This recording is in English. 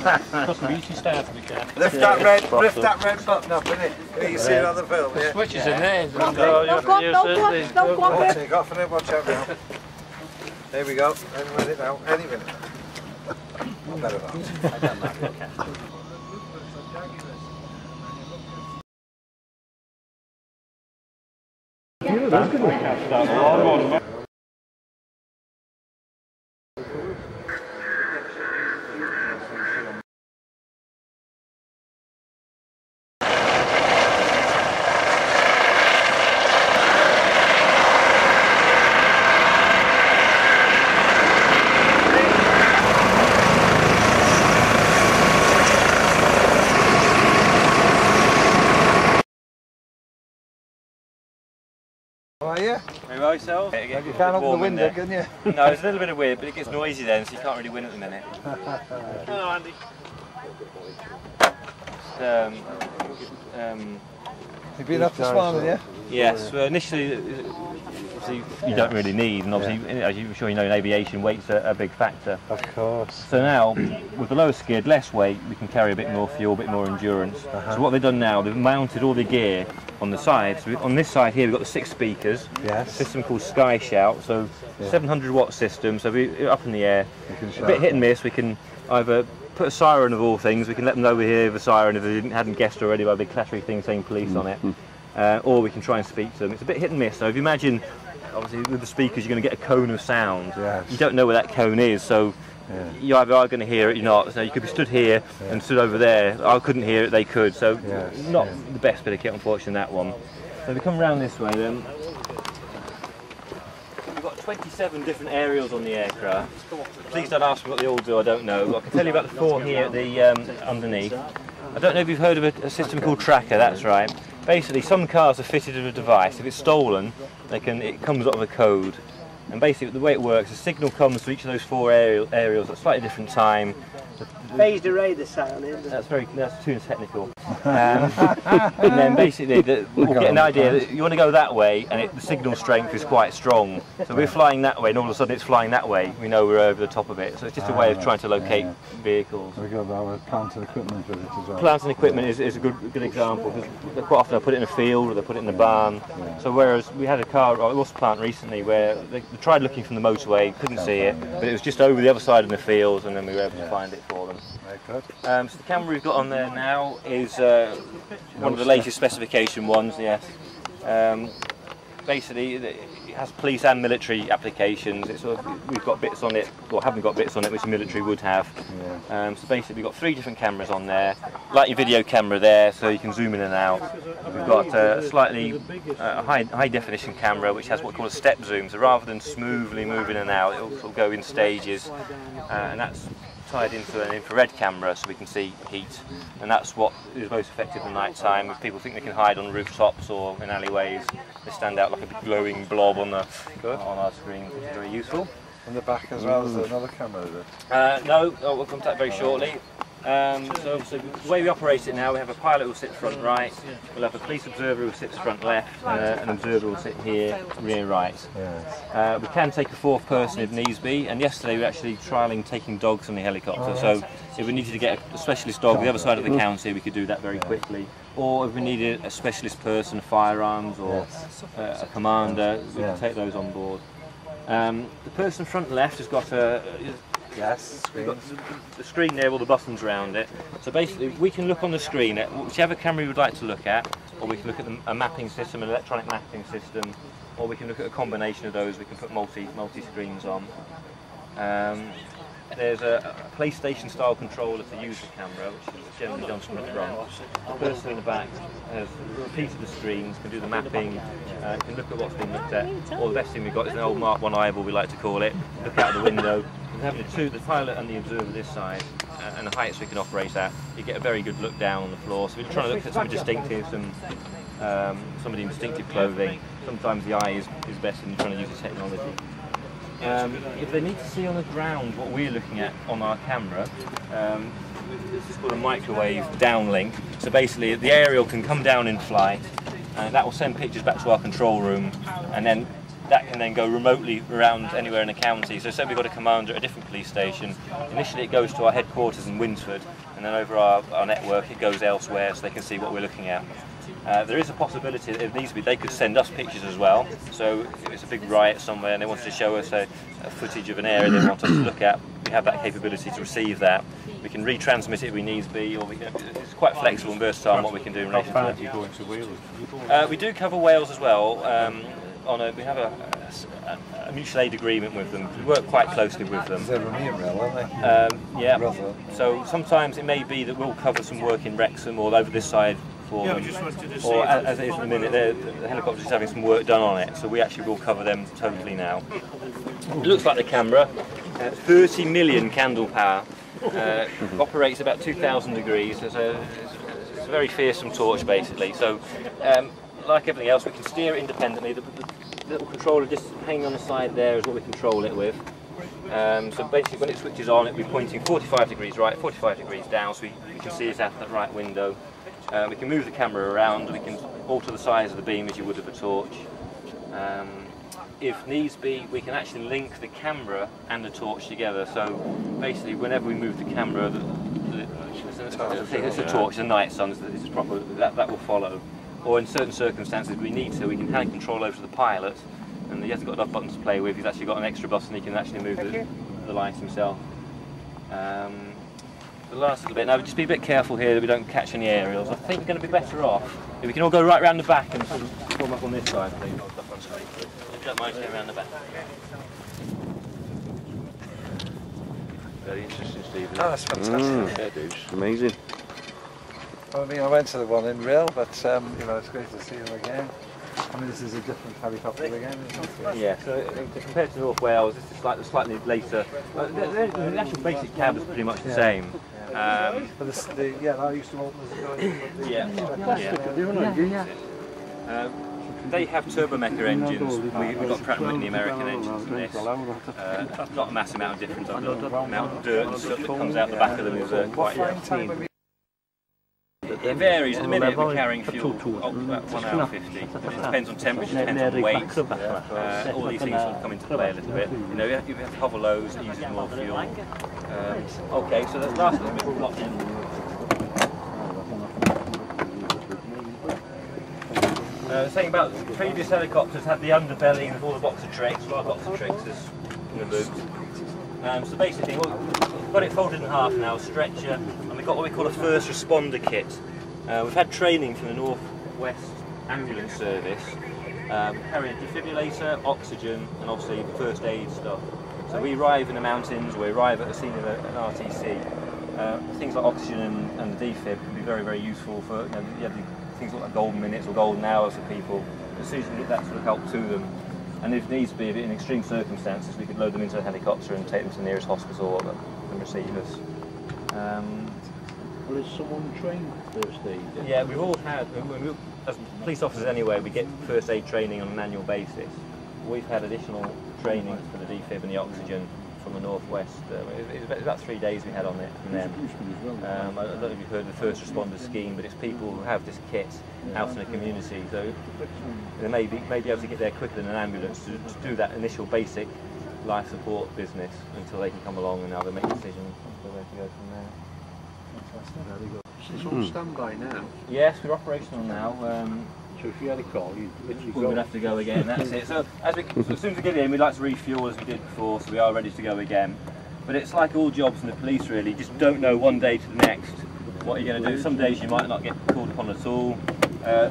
Got some easy start to be careful. Lift that red button up, innit? You see it on the film, yeah? Switches in there. Don't go up, Take off and then watch out now. There we go. Any minute now. Any minute. Not better than that. How are you? Very well yourself? You can't open the window, can you? No, it's a little bit of weird, but it gets noisy then, so you can't really win at the minute. Hello, Andy. You've been up this morning, yeah? Yes, well, initially, obviously, you don't really need, and obviously, as I'm sure you know, in aviation, weight's a big factor. Of course. So now, with the lower skid, less weight, we can carry a bit more fuel, a bit more endurance. So what they've done now, they've mounted all the gear on the sides. So on this side here, we've got the 6 speakers. Yes. A system called Sky Shout, so 700-watt system, so we're up in the air. A bit hit and miss, we can either put a siren of all things, we can let them know we hear the siren if they hadn't guessed already by a big clattery thing saying police on it. Or we can try and speak to them. It's a bit hit and miss, so if you imagine, obviously with the speakers you're going to get a cone of sound. Yes. You don't know where that cone is, so you either are going to hear it or you're not. So you could be stood here and stood over there. I couldn't hear it, they could, so not the best bit of kit unfortunately, that one. So we come round this way then. We've got 27 different aerials on the aircraft. Please don't ask me what they all do, I don't know. I can tell you about the 4 here at the underneath. I don't know if you've heard of a system called Tracker, that's right. Basically, some cars are fitted with a device. If it's stolen, it comes up with a code. And basically, the way it works, a signal comes to each of those 4 aerials at a slightly different time. Phased array the sound, isn't it? That's too technical. And then basically, we'll get an idea that you want to go that way, and the signal strength is quite strong. So we're flying that way, and all of a sudden it's flying that way. We know we're over the top of it. So it's just a way of trying to locate vehicles. We've got our plant and equipment with it as well. Plant and equipment is a good example, because quite often they put it in a field or they put it in a barn. So whereas we had a lost plant recently where they tried looking from the motorway, couldn't see it, but it was just over the other side in the fields, and then we were able to find it for them. Very good. So the camera we've got on there now is one of the latest specification ones, yes. Basically, it has police and military applications. We've got bits on it, or haven't got bits on it, which the military would have. So basically, we've got 3 different cameras on there, like your video camera there, so you can zoom in and out. We've got a slightly high definition camera, which has what we call a step zoom. So rather than smoothly move in and out, it'll sort of go in stages, and that's tied into an infrared camera so we can see heat, and that's what is most effective at night time. If people think they can hide on rooftops or in alleyways, they stand out like a glowing blob on our screen, which is very useful. On the back as well, is there another camera? No, we'll come to that very shortly. So the way we operate it now, we have a pilot who will sit front right, we'll have a police observer who sits front left, and an observer will sit here rear right. We can take a 4th person if needs be, and yesterday we were actually trialling taking dogs on the helicopter, so if we needed to get a specialist dog the other side of the county, we could do that very quickly. Or if we needed a specialist person, firearms or a commander, we can take those on board. The person front left has got we've got the screen there with all the buttons around it. So basically we can look on the screen at whichever camera you would like to look at, or we can look at a mapping system, an electronic mapping system, or we can look at a combination of those. We can put multi screens on. There's a PlayStation style controller to use the camera, which is generally done from the front. The person in the back has a piece of the screens, can do the mapping, can look at what's being looked at. Or the best thing we've got is an old Mark 1 eyeball, we like to call it. Look out the window. We're having the pilot and the observer this side, and the heights we can operate at. You get a very good look down on the floor. So we're trying to look at something distinctive, somebody in distinctive clothing. Sometimes the eye is best in trying to use the technology. If they need to see on the ground what we're looking at on our camera, this is called a microwave downlink. So basically the aerial can come down in flight, and that will send pictures back to our control room, and then that can then go remotely around anywhere in the county. So say we've got a commander at a different police station, initially it goes to our headquarters in Winsford, and then over our network it goes elsewhere so they can see what we're looking at. There is a possibility that if needs to be, they could send us pictures as well. So if it's a big riot somewhere and they wanted to show us a footage of an area they want us to look at, we have that capability to receive that. We can retransmit it if we needs be, or it's quite flexible and versatile in what we can do in relation to it. Going to Wales? We do cover Wales as well. We have a mutual aid agreement with them. We work quite closely with them. They're running rail, aren't they? Yeah. So sometimes it may be that we'll cover some work in Wrexham or over this side for them. Or as it is at the minute, the helicopter's having some work done on it, so we actually will cover them totally now. It looks like the camera. 30 million candle power. Operates about 2,000 degrees. It's a very fearsome torch, basically. So, like everything else, we can steer it independently. The little controller just hanging on the side there is what we control it with. So basically, when it switches on, it'll be pointing 45 degrees right, 45 degrees down, so we can see it out that right window. We can move the camera around. We can alter the size of the beam as you would of a torch. If needs be, we can actually link the camera and the torch together. So basically, whenever we move the camera, it's a torch, the night sun, it's proper, that will follow. Or in certain circumstances we need to, we can hand control over to the pilot, and he hasn't got enough buttons to play with, he's actually got an extra button, he can actually move the lights himself. The last little bit, now just be a bit careful here that we don't catch any aerials. I think we're going to be better off if we can all go right round the back and sort of form up on this side, please. If you don't mind going around the back. Very interesting, Stephen. Oh, that's fantastic. Yeah, dude. Amazing. Well, I mean, I went to the one in Rill, but you know, it's great to see them again. I mean, this is a different helicopter again, isn't it? Yeah, so compared to North Wales, this is slightly later. The actual basic cab is pretty much the same. But that used to open as a door. They have turbomecha engines. We've got Pratt & Whitney American engines in this. Not a massive amount of difference. The amount of dirt and stuff that comes out the back of them is quite routine. It varies. At the minute we're carrying fuel about 1 hour 50. It depends on temperature, depends on weight. All these things will come into play a little bit. You know, if you have to hover lows, it uses more fuel. Okay, so that's last little bit we've locked in. Saying about the previous helicopters had the underbelly with all the box of tricks. Well, our box of tricks is in the boot. So basically, we've got it folded in half now, stretcher, and we've got what we call a first responder kit. We've had training from the North West Ambulance Service. We carry a defibrillator, oxygen, and obviously first aid stuff. So we arrive in the mountains, we arrive at the scene of an RTC. Things like oxygen and the defib can be very, very useful for, you have things like golden minutes or golden hours for people. As soon as you get that sort of help to them. And if needs be, in extreme circumstances, we could load them into a helicopter and take them to the nearest hospital that can receive us. Well, is someone trained first aid? Yeah, we've all had, as police officers anyway, we get first aid training on an annual basis. We've had additional training for the defib and the oxygen from the Northwest. It was about 3 days we had on it from them. I don't know if you've heard of the first responder scheme, but it's people who have this kit out in the community. So they may be able to get there quicker than an ambulance to do that initial basic life support business until they can come along and now they make a decision where to go from there. Fantastic. It's on standby now. Yes, we're operational now. So if you had a call, you'd literally we would have to go again, that's it. So as soon as we get in, we'd like to refuel as we did before, so we are ready to go again. But it's like all jobs in the police really, you just don't know one day to the next what you're going to do. Some days you might not get called upon at all.